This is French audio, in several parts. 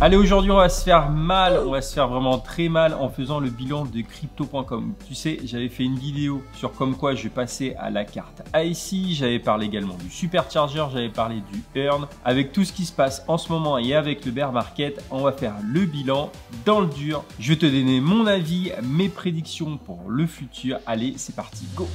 Allez, aujourd'hui on va se faire mal, on va se faire vraiment très mal en faisant le bilan de crypto.com. Tu sais, j'avais fait une vidéo sur comme quoi je passais à la carte IC, j'avais parlé également du supercharger, j'avais parlé du earn. Avec tout ce qui se passe en ce moment et avec le bear market, on va faire le bilan dans le dur. Je vais te donner mon avis, mes prédictions pour le futur. Allez, c'est parti, go!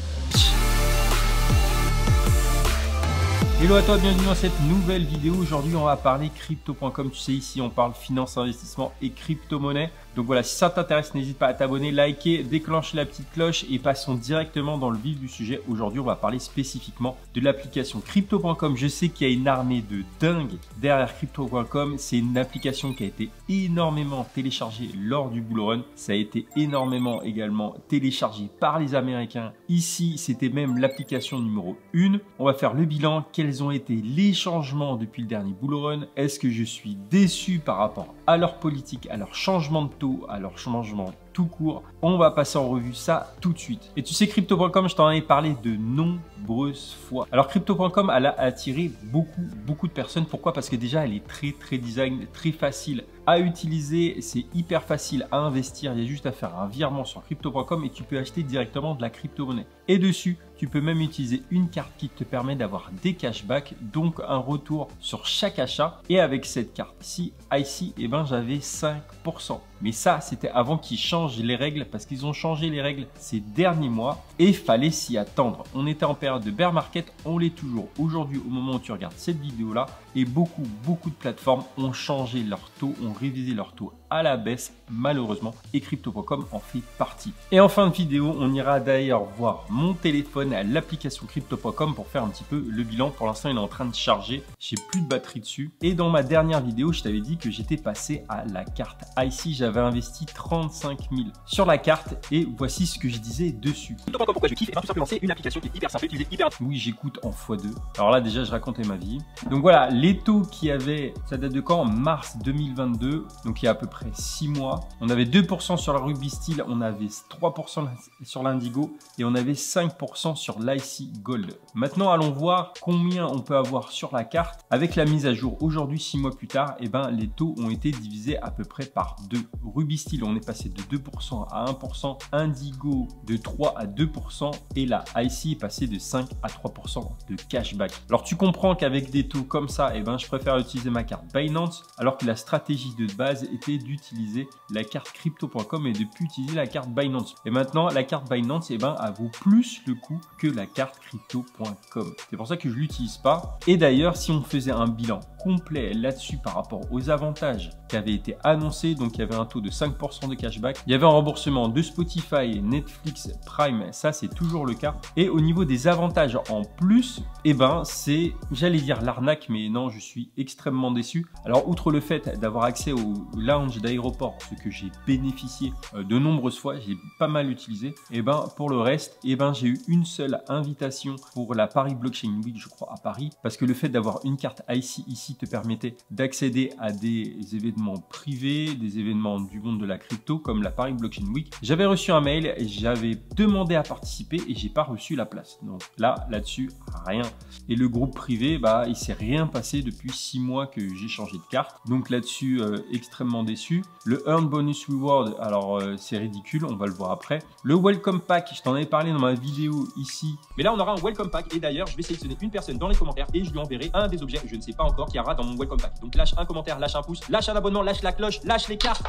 Hello à toi, bienvenue dans cette nouvelle vidéo. Aujourd'hui, on va parler crypto.com. Tu sais, ici, on parle finance, investissement et crypto-monnaie. Donc voilà, si ça t'intéresse, n'hésite pas à t'abonner, liker, déclencher la petite cloche et passons directement dans le vif du sujet. Aujourd'hui, on va parler spécifiquement de l'application crypto.com. Je sais qu'il y a une armée de dingues derrière crypto.com. C'est une application qui a été énormément téléchargée lors du bull run. Ça a été énormément également téléchargé par les Américains. Ici, c'était même l'application numéro 1. On va faire le bilan. Quels ont été les changements depuis le dernier bull run? Est-ce que je suis déçu par rapport à leur politique, à leur changement de taux, à leur changement tout court? On va passer en revue ça tout de suite. Et tu sais, crypto.com, je t'en ai parlé de nombreuses fois. Alors crypto.com, elle a attiré beaucoup de personnes. Pourquoi? Parce que déjà, elle est très design, très facile à utiliser. C'est hyper facile à investir. Il y a juste à faire un virement sur crypto.com et tu peux acheter directement de la crypto-monnaie. Et dessus, tu peux même utiliser une carte qui te permet d'avoir des cashbacks, donc un retour sur chaque achat. Et avec cette carte-ci, IC, eh ben, j'avais 5%. Mais ça, c'était avant qu'ils changent les règles, parce qu'ils ont changé les règles ces derniers mois et il fallait s'y attendre. On était en période de bear market, on l'est toujours aujourd'hui au moment où tu regardes cette vidéo-là, et beaucoup de plateformes ont changé leur taux, ont révisé leur taux à la baisse, malheureusement, et crypto.com en fait partie. Et en fin de vidéo, on ira d'ailleurs voir mon téléphone, l'application crypto.com, pour faire un petit peu le bilan. Pour l'instant, il est en train de charger, j'ai plus de batterie dessus. Et dans ma dernière vidéo, je t'avais dit que j'étais passé à la carte IC, j'avais investi 35 000 sur la carte et voici ce que je disais dessus. Pourquoi je kiffe? Et bien tout simplement, c'est une application qui est hyper simple, utilisée hyper. Oui, j'écoute en x2. Alors là, déjà, je racontais ma vie. Donc voilà, les taux qu'il y avait, ça date de quand? Mars 2022, donc il y a à peu près 6 mois. On avait 2% sur la Ruby Steel, on avait 3% sur l'Indigo et on avait 5% sur l'IC Gold. Maintenant, allons voir combien on peut avoir sur la carte. Avec la mise à jour aujourd'hui, 6 mois plus tard, et ben, les taux ont été divisés à peu près par 2. Ruby Steel, on est passé de 2% à 1%, Indigo de 3 à 2% et la IC est passée de 5 à 3% de cashback. Alors tu comprends qu'avec des taux comme ça, et ben, je préfère utiliser ma carte Binance alors que la stratégie de base était d'utiliser la carte crypto.com et de plus utiliser la carte Binance. Et maintenant, la carte Binance, et ben, elle vaut plus le coup que la carte crypto.com. C'est pour ça que je l'utilise pas. Et d'ailleurs, si on faisait un bilan complet là-dessus par rapport aux avantages qui avaient été annoncés, donc il y avait un taux de 5% de cashback, il y avait un remboursement de Spotify, Netflix, Prime, ça c'est toujours le cas. Et au niveau des avantages en plus, et ben c'est, j'allais dire l'arnaque, mais non, je suis extrêmement déçu. Alors outre le fait d'avoir accès au lounge d'aéroport, ce que j'ai bénéficié de nombreuses fois, j'ai pas mal utilisé, et ben pour le reste, et ben j'ai eu une seule invitation pour la Paris Blockchain Week, je crois, à Paris, parce que le fait d'avoir une carte IC ici te permettait d'accéder à des événements privés, des événements du monde de la crypto comme la Paris Blockchain Week. J'avais reçu un mail et j'avais demandé à participer et j'ai pas reçu la place. Donc là-dessus, rien. Et le groupe privé, bah, il s'est rien passé depuis 6 mois que j'ai changé de carte. Donc là-dessus, extrêmement déçu. Le Earn Bonus Reward, alors c'est ridicule, on va le voir après. Le Welcome Pack, je t'en avais parlé dans ma vidéo ici. Mais là, on aura un welcome pack. Et d'ailleurs, je vais sélectionner une personne dans les commentaires et je lui enverrai un des objets, je ne sais pas encore, qui aura dans mon welcome pack. Donc lâche un commentaire, lâche un pouce, lâche un abonnement, lâche la cloche, lâche les cartes.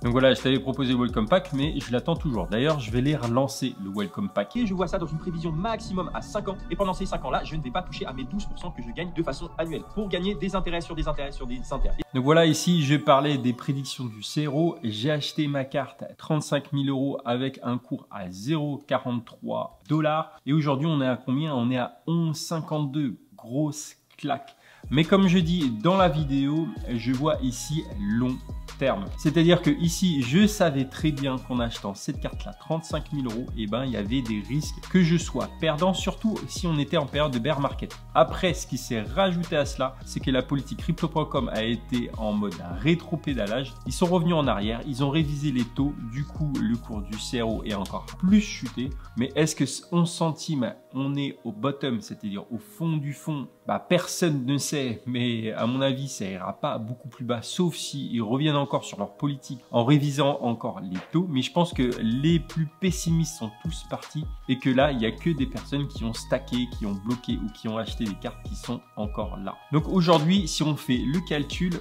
Donc voilà, je t'avais proposé le Welcome Pack, mais je l'attends toujours. D'ailleurs, je vais les relancer, le Welcome Pack. Et je vois ça dans une prévision maximum à 5 ans. Et pendant ces 5 ans-là, je ne vais pas toucher à mes 12% que je gagne de façon annuelle pour gagner des intérêts sur des intérêts sur des intérêts. Donc voilà, ici, je parlais des prédictions du CRO. J'ai acheté ma carte à 35 000 € avec un cours à 0,43 $. Et aujourd'hui, on est à combien? On est à 11,52. Grosse claque. Mais comme je dis dans la vidéo, je vois ici long terme. C'est-à-dire que ici, je savais très bien qu'en achetant cette carte-là, 35 000 €, et ben, il y avait des risques que je sois perdant, surtout si on était en période de bear market. Après, ce qui s'est rajouté à cela, c'est que la politique Crypto.com a été en mode rétro-pédalage. Ils sont revenus en arrière, ils ont révisé les taux. Du coup, le cours du CRO est encore plus chuté. Mais est-ce que 11 centimes, on est au bottom, c'est-à-dire au fond du fond? Bah, personne ne sait, mais à mon avis, ça ira pas beaucoup plus bas, sauf si ils reviennent encore sur leur politique en révisant encore les taux. Mais je pense que les plus pessimistes sont tous partis et que là, il n'y a que des personnes qui ont stacké, qui ont bloqué ou qui ont acheté des cartes qui sont encore là. Donc aujourd'hui, si on fait le calcul,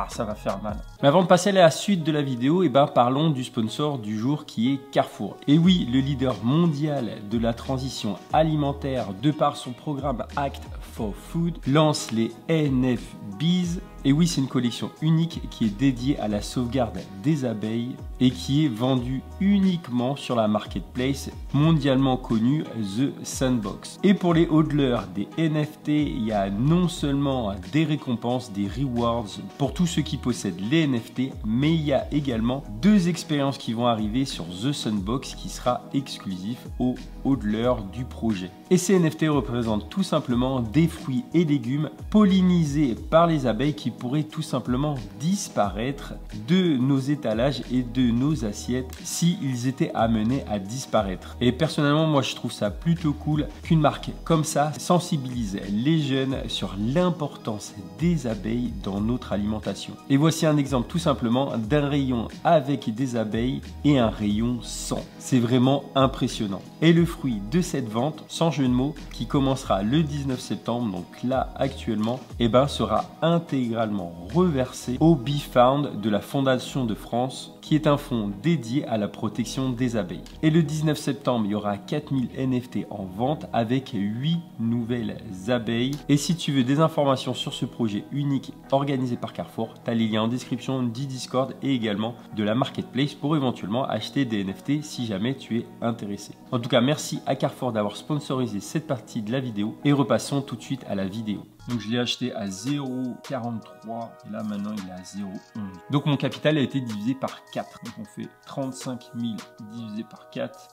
ça va faire mal. Mais avant de passer à la suite de la vidéo, parlons du sponsor du jour qui est Carrefour. Et oui, le leader mondial de la transition alimentaire de par son programme Act for Food lance les NFBs. Et oui, c'est une collection unique qui est dédiée à la sauvegarde des abeilles et qui est vendue uniquement sur la marketplace mondialement connue The Sandbox. Et pour les hodlers des NFT, il y a non seulement des récompenses, des rewards pour tous ceux qui possèdent les NFT, mais il y a également 2 expériences qui vont arriver sur The Sandbox qui sera exclusif aux hodlers du projet. Et ces NFT représentent tout simplement des fruits et légumes pollinisés par les abeilles qui pourraient tout simplement disparaître de nos étalages et de nos assiettes s'ils étaient amenés à disparaître. Et personnellement, moi je trouve ça plutôt cool qu'une marque comme ça sensibilise les jeunes sur l'importance des abeilles dans notre alimentation. Et voici un exemple tout simplement d'un rayon avec des abeilles et un rayon sans. C'est vraiment impressionnant. Et le fruit de cette vente, sans jeu de mots, qui commencera le 19 septembre, donc là actuellement, sera intégralement reversé au BeFound de la Fondation de France, qui est un fonds dédié à la protection des abeilles. Et le 19 septembre, il y aura 4000 NFT en vente avec 8 nouvelles abeilles. Et si tu veux des informations sur ce projet unique organisé par Carrefour, tu as les liens en description du Discord et également de la Marketplace pour éventuellement acheter des NFT si jamais tu es intéressé. En tout cas, merci à Carrefour d'avoir sponsorisé cette partie de la vidéo et repassons tout de suite à la vidéo. Donc je l'ai acheté à 0,43 et là maintenant il est à 0,11. Donc mon capital a été divisé par 4. Donc on fait 35 000 divisé par 4,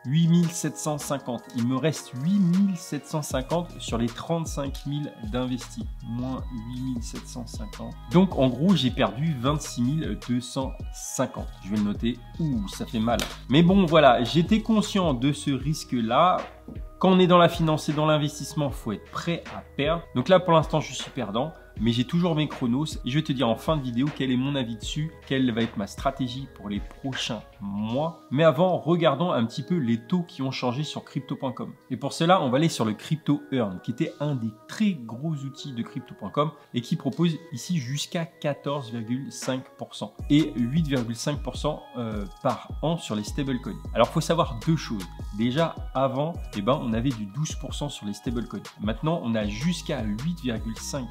8750. Il me reste 8750 sur les 35 000 d'investis, moins 8750. Donc en gros j'ai perdu 26 250. Je vais le noter. Ça fait mal. Mais bon voilà, j'étais conscient de ce risque là. Quand on est dans la finance et dans l'investissement, il faut être prêt à perdre. Donc là, pour l'instant, je suis perdant, mais j'ai toujours mes chronos et je vais te dire en fin de vidéo quel est mon avis dessus, quelle va être ma stratégie pour les prochains mois. Mais avant, regardons un petit peu les taux qui ont changé sur Crypto.com. Et pour cela, on va aller sur le Crypto Earn, qui était un des très gros outils de Crypto.com et qui propose ici jusqu'à 14,5% et 8,5% par an sur les stablecoins. Alors, il faut savoir 2 choses. Déjà, avant, on avait du 12% sur les stablecoins. Maintenant, on a jusqu'à 8,5%.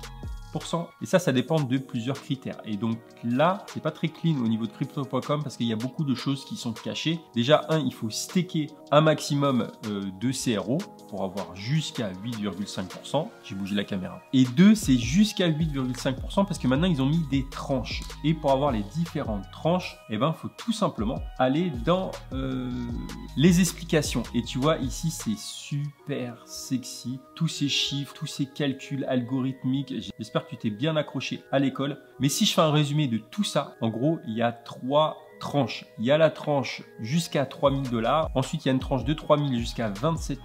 Et ça dépend de plusieurs critères. Et donc là, c'est pas très clean au niveau de Crypto.com parce qu'il y a beaucoup de choses qui sont cachées. Déjà, il faut staker un maximum de CRO pour avoir jusqu'à 8,5%. J'ai bougé la caméra. Et 2, c'est jusqu'à 8,5% parce que maintenant, ils ont mis des tranches. Et pour avoir les différentes tranches, il faut tout simplement aller dans les explications. Et tu vois, ici, c'est super sexy. Tous ces chiffres, tous ces calculs algorithmiques. J'espère que tu t'es bien accroché à l'école. Mais si je fais un résumé de tout ça, en gros, il y a 3 tranches. Il y a la tranche jusqu'à 3 000 $. Ensuite, il y a une tranche de 3 000 jusqu'à 27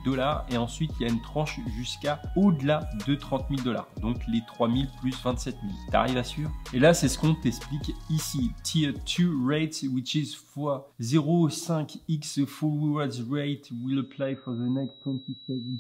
000 $. Et ensuite, il y a une tranche jusqu'à au-delà de 30 000 $. Donc, les 3 000 plus 27 000. T'arrives à suivre? Et là, c'est ce qu'on t'explique ici. Tier 2 rate, which is for 0,5x full rewards rate will apply for the next 27 years.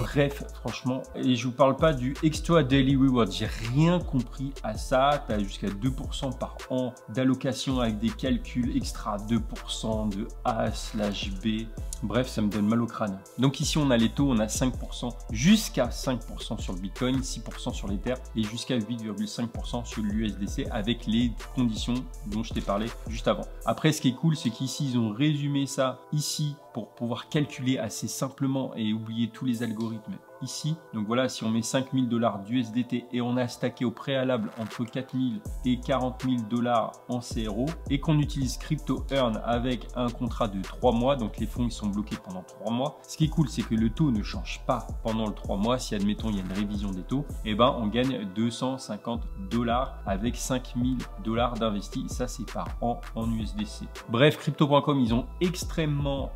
Bref, franchement, et je vous parle pas du extra daily reward, j'ai rien compris à ça. Tu as jusqu'à 2% par an d'allocation avec des calculs extra 2% de A/B. Bref, ça me donne mal au crâne. Donc ici, on a les taux, on a 5%, jusqu'à 5% sur le Bitcoin, 6% sur l'Ether et jusqu'à 8,5% sur l'USDC avec les conditions dont je t'ai parlé juste avant. Après, ce qui est cool, c'est qu'ici, ils ont résumé ça ici pour pouvoir calculer assez simplement et oublier tous les algorithmes ici. Donc voilà, si on met 5000 $ d'USDT et on a stacké au préalable entre 4000 et 40 000 $ en CRO et qu'on utilise Crypto Earn avec un contrat de 3 mois, donc les fonds ils sont bloqués pendant 3 mois. Ce qui est cool, c'est que le taux ne change pas pendant le 3 mois. Si admettons il y a une révision des taux, et ben on gagne 250 $ avec 5000 $ d'investis. Ça c'est par an en USDC. Bref, Crypto.com ils ont extrêmement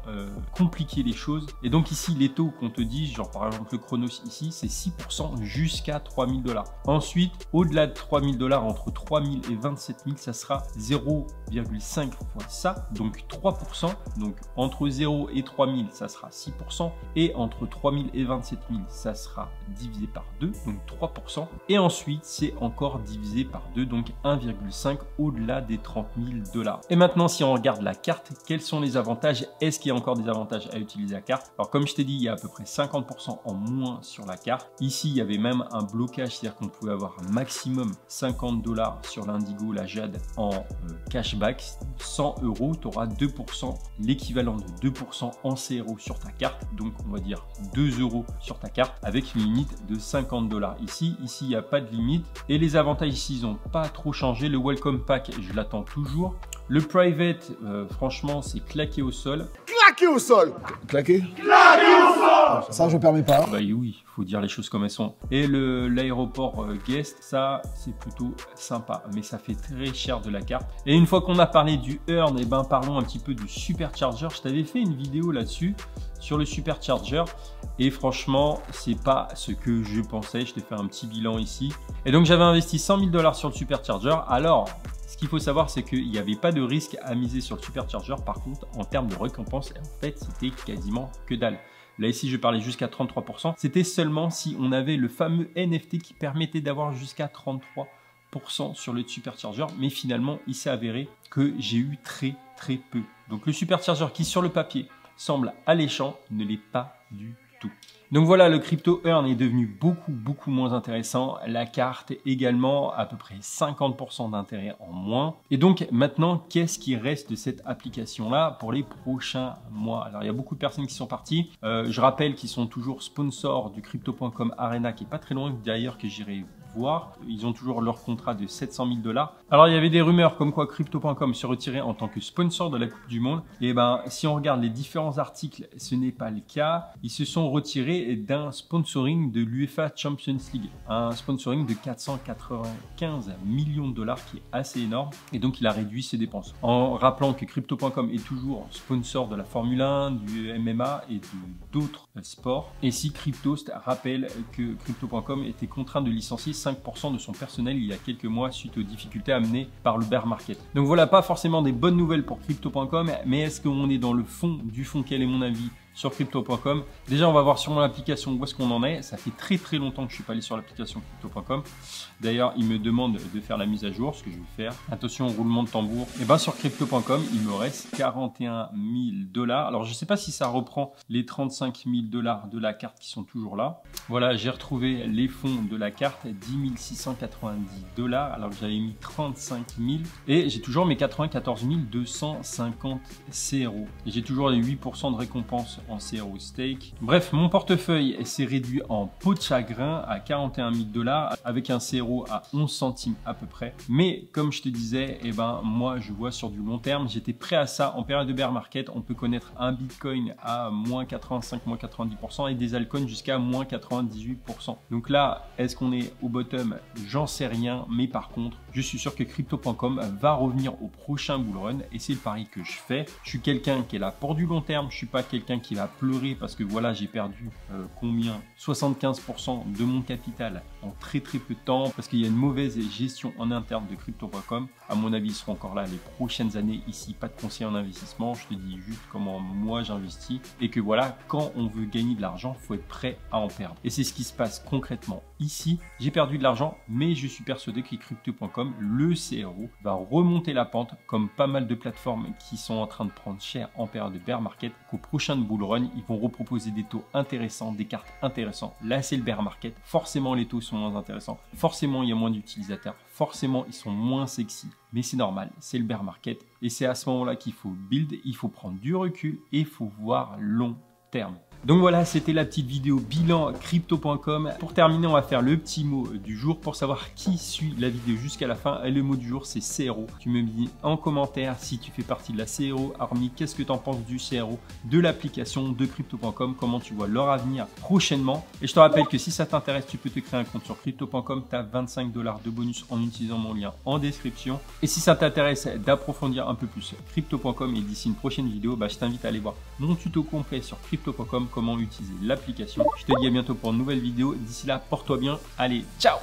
compliqué les choses. Et donc ici les taux qu'on te dit, genre par exemple le Chronos ici, c'est 6% jusqu'à 3000 $. Ensuite, au-delà de 3000 $, entre 3000 et 27 000, ça sera 0,5 fois ça, donc 3%. Donc entre 0 et 3000, ça sera 6%. Et entre 3000 et 27 000, ça sera divisé par 2, donc 3%. Et ensuite, c'est encore divisé par 2, donc 1,5 au-delà des 30 000 $. Et maintenant, si on regarde la carte, quels sont les avantages? Est-ce qu'il y a encore des avantages à utiliser la carte? Alors comme je t'ai dit, il y a à peu près 50% en moins sur la carte. Ici, il y avait même un blocage, c'est-à-dire qu'on pouvait avoir un maximum 50 $ sur l'Indigo, la Jade en cashback. 100 €, tu auras 2%, l'équivalent de 2% en CRO sur ta carte. Donc on va dire 2 € sur ta carte avec une limite de 50 $. Ici, il n'y a pas de limite. Et les avantages ici, ils n'ont pas trop changé. Le Welcome Pack, je l'attends toujours. Le Private, franchement, c'est claqué au sol. Claqué au sol. Claqué? Claqué au sol. Ça, je ne permets pas. Bah oui, il faut dire les choses comme elles sont. Et l'aéroport guest, ça, c'est plutôt sympa. Mais ça fait très cher de la carte. Et une fois qu'on a parlé du Earn, et ben parlons un petit peu du Supercharger. Je t'avais fait une vidéo là-dessus, sur le Supercharger. Et franchement, c'est pas ce que je pensais. Je t'ai fait un petit bilan ici. Et donc, j'avais investi 100 000 $ sur le Supercharger. Alors, ce qu'il faut savoir, c'est qu'il n'y avait pas de risque à miser sur le Supercharger. Par contre, en termes de récompense, en fait, c'était quasiment que dalle. Là, ici, je parlais jusqu'à 33%. C'était seulement si on avait le fameux NFT qui permettait d'avoir jusqu'à 33% sur le Supercharger. Mais finalement, il s'est avéré que j'ai eu très peu. Donc, le Supercharger qui, sur le papier, semble alléchant, ne l'est pas du tout. Donc voilà, le Crypto Earn est devenu beaucoup moins intéressant. La carte également à peu près 50% d'intérêt en moins. Et donc maintenant, qu'est-ce qui reste de cette application-là pour les prochains mois? Alors il y a beaucoup de personnes qui sont parties. Je rappelle qu'ils sont toujours sponsors du Crypto.com Arena qui est pas très loin d'ailleurs que j'irai voir. Ils ont toujours leur contrat de 700 000 $. Alors il y avait des rumeurs comme quoi Crypto.com se retirait en tant que sponsor de la Coupe du Monde. Et ben si on regarde les différents articles, ce n'est pas le cas. Ils se sont retirés d'un sponsoring de l'UEFA Champions League, un sponsoring de 495 millions de $ qui est assez énorme, et donc il a réduit ses dépenses. En rappelant que Crypto.com est toujours sponsor de la Formule 1, du MMA et d'autres sports. Et si Cryptost rappelle que Crypto.com était contraint de licencier 5% de son personnel il y a quelques mois suite aux difficultés amenées par le bear market. Donc voilà, pas forcément des bonnes nouvelles pour Crypto.com, mais est-ce qu'on est dans le fond du fond? Quel est mon avis sur Crypto.com? Déjà, on va voir sur mon application où est-ce qu'on en est. Ça fait très longtemps que je suis pas allé sur l'application Crypto.com. D'ailleurs, il me demande de faire la mise à jour, ce que je vais faire. Attention, roulement de tambour. Et bien sur Crypto.com, il me reste 41 000 $. Alors, je sais pas si ça reprend les 35 000 $ de la carte qui sont toujours là. Voilà, j'ai retrouvé les fonds de la carte, 10 690 $, alors que j'avais mis 35 000. Et j'ai toujours mes 94 250 CRO. Et j'ai toujours les 8% de récompense en CRO stake. Bref, mon portefeuille s'est réduit en peau de chagrin à 41 000 $ avec un CRO à 11 centimes à peu près. Mais comme je te disais, eh ben, moi je vois sur du long terme, j'étais prêt à ça. En période de bear market, on peut connaître un Bitcoin à moins 85, moins 90% et des altcoins jusqu'à moins 98%. Donc là, est-ce qu'on est au bottom? J'en sais rien. Mais par contre, je suis sûr que Crypto.com va revenir au prochain bull run et c'est le pari que je fais. Je suis quelqu'un qui est là pour du long terme. Je suis pas quelqu'un qui va pleurer parce que voilà, j'ai perdu combien? 75% de mon capital en très peu de temps parce qu'il y a une mauvaise gestion en interne de Crypto.com. À mon avis, ils seront encore là les prochaines années. Ici, pas de conseil en investissement. Je te dis juste comment moi j'investis et que voilà, quand on veut gagner de l'argent, il faut être prêt à en perdre. Et c'est ce qui se passe concrètement ici. J'ai perdu de l'argent, mais je suis persuadé que Crypto.com, le CRO, va remonter la pente comme pas mal de plateformes qui sont en train de prendre cher en période de bear market. Qu'au prochain bull run, ils vont reproposer des taux intéressants, des cartes intéressantes. Là, c'est le bear market. Forcément, les taux sont moins intéressants. Forcément, il y a moins d'utilisateurs. Forcément, ils sont moins sexy. Mais c'est normal, c'est le bear market. Et c'est à ce moment-là qu'il faut build, il faut prendre du recul et il faut voir long terme. Donc voilà, c'était la petite vidéo bilan crypto.com. Pour terminer, on va faire le petit mot du jour pour savoir qui suit la vidéo jusqu'à la fin. Et le mot du jour, c'est CRO. Tu me dis en commentaire si tu fais partie de la CRO Army, qu'est-ce que tu en penses du CRO, de l'application de crypto.com, comment tu vois leur avenir prochainement. Et je te rappelle que si ça t'intéresse, tu peux te créer un compte sur crypto.com. Tu as 25 $ de bonus en utilisant mon lien en description. Et si ça t'intéresse d'approfondir un peu plus crypto.com et d'ici une prochaine vidéo, je t'invite à aller voir mon tuto complet sur crypto.com, comment utiliser l'application. Je te dis à bientôt pour une nouvelle vidéo. D'ici là, porte-toi bien. Allez, ciao!